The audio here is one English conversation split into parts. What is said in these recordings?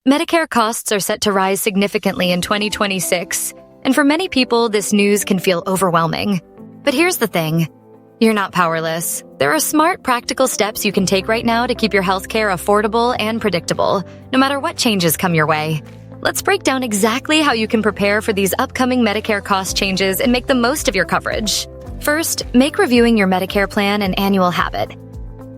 Medicare costs are set to rise significantly in 2026, and for many people, this news can feel overwhelming. But here's the thing. You're not powerless. There are smart, practical steps you can take right now to keep your healthcare affordable and predictable, no matter what changes come your way. Let's break down exactly how you can prepare for these upcoming Medicare cost changes and make the most of your coverage. First, make reviewing your Medicare plan an annual habit.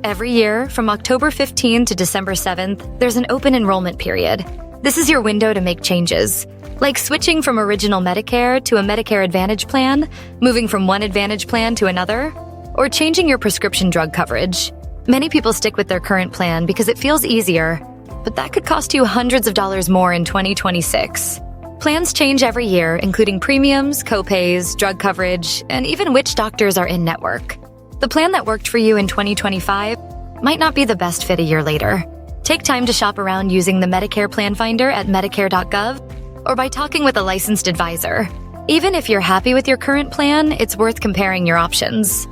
Every year, from October 15 to December 7th, there's an open enrollment period. This is your window to make changes, like switching from original Medicare to a Medicare Advantage plan, moving from one Advantage plan to another, or changing your prescription drug coverage. Many people stick with their current plan because it feels easier, but that could cost you hundreds of dollars more in 2026. Plans change every year, including premiums, copays, drug coverage, and even which doctors are in-network. The plan that worked for you in 2025 might not be the best fit a year later. Take time to shop around using the Medicare Plan Finder at Medicare.gov or by talking with a licensed advisor. Even if you're happy with your current plan, it's worth comparing your options.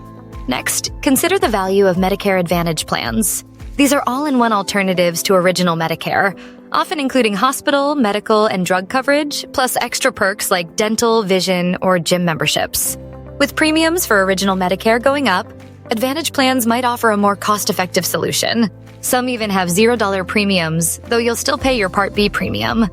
Next, consider the value of Medicare Advantage plans. These are all-in-one alternatives to original Medicare, often including hospital, medical, and drug coverage, plus extra perks like dental, vision, or gym memberships. With premiums for original Medicare going up, Advantage plans might offer a more cost-effective solution. Some even have $0 premiums, though you'll still pay your Part B premium.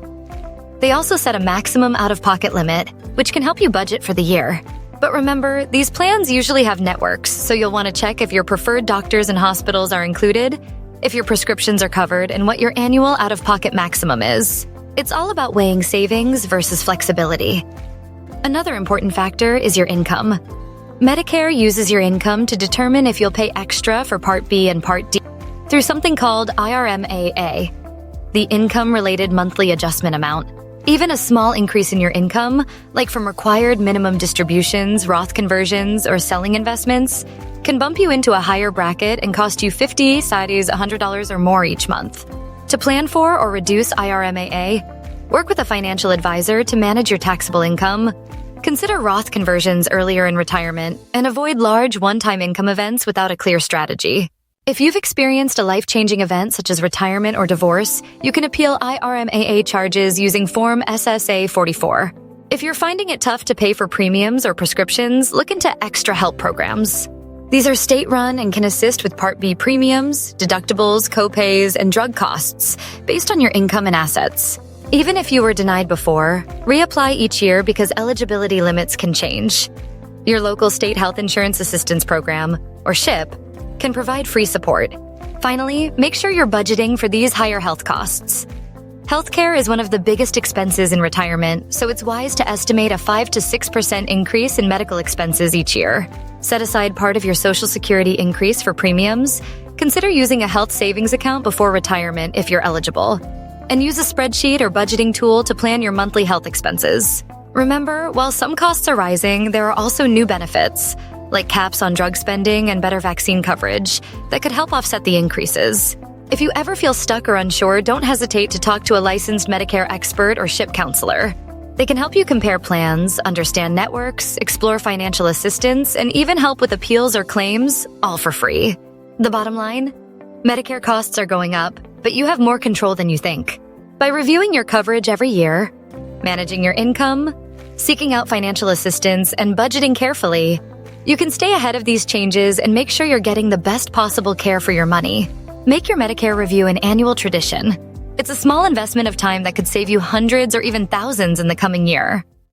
They also set a maximum out-of-pocket limit, which can help you budget for the year. But remember, these plans usually have networks, so you'll want to check if your preferred doctors and hospitals are included, if your prescriptions are covered, and what your annual out-of-pocket maximum is. It's all about weighing savings versus flexibility. Another important factor is your income. Medicare uses your income to determine if you'll pay extra for Part B and Part D through something called IRMAA, the Income-Related Monthly Adjustment Amount. Even a small increase in your income, like from required minimum distributions, Roth conversions, or selling investments, can bump you into a higher bracket and cost you $50, $100 or more each month. To plan for or reduce IRMAA, work with a financial advisor to manage your taxable income. Consider Roth conversions earlier in retirement and avoid large one-time income events without a clear strategy. If you've experienced a life-changing event such as retirement or divorce, you can appeal IRMAA charges using Form SSA 44. If you're finding it tough to pay for premiums or prescriptions, look into Extra Help programs. These are state-run and can assist with Part B premiums, deductibles, copays, and drug costs based on your income and assets. Even if you were denied before, reapply each year because eligibility limits can change. Your local state health insurance assistance program, or SHIP, can provide free support. Finally, make sure you're budgeting for these higher health costs. Healthcare is one of the biggest expenses in retirement, so it's wise to estimate a 5 to 6% increase in medical expenses each year. Set aside part of your Social Security increase for premiums. Consider using a health savings account before retirement if you're eligible. And use a spreadsheet or budgeting tool to plan your monthly health expenses. Remember, while some costs are rising, there are also new benefits, like caps on drug spending and better vaccine coverage, that could help offset the increases. If you ever feel stuck or unsure, don't hesitate to talk to a licensed Medicare expert or SHIP counselor. They can help you compare plans, understand networks, explore financial assistance, and even help with appeals or claims, all for free. The bottom line? Medicare costs are going up, but you have more control than you think. By reviewing your coverage every year, managing your income, seeking out financial assistance, and budgeting carefully, you can stay ahead of these changes and make sure you're getting the best possible care for your money. Make your Medicare review an annual tradition. It's a small investment of time that could save you hundreds or even thousands in the coming year.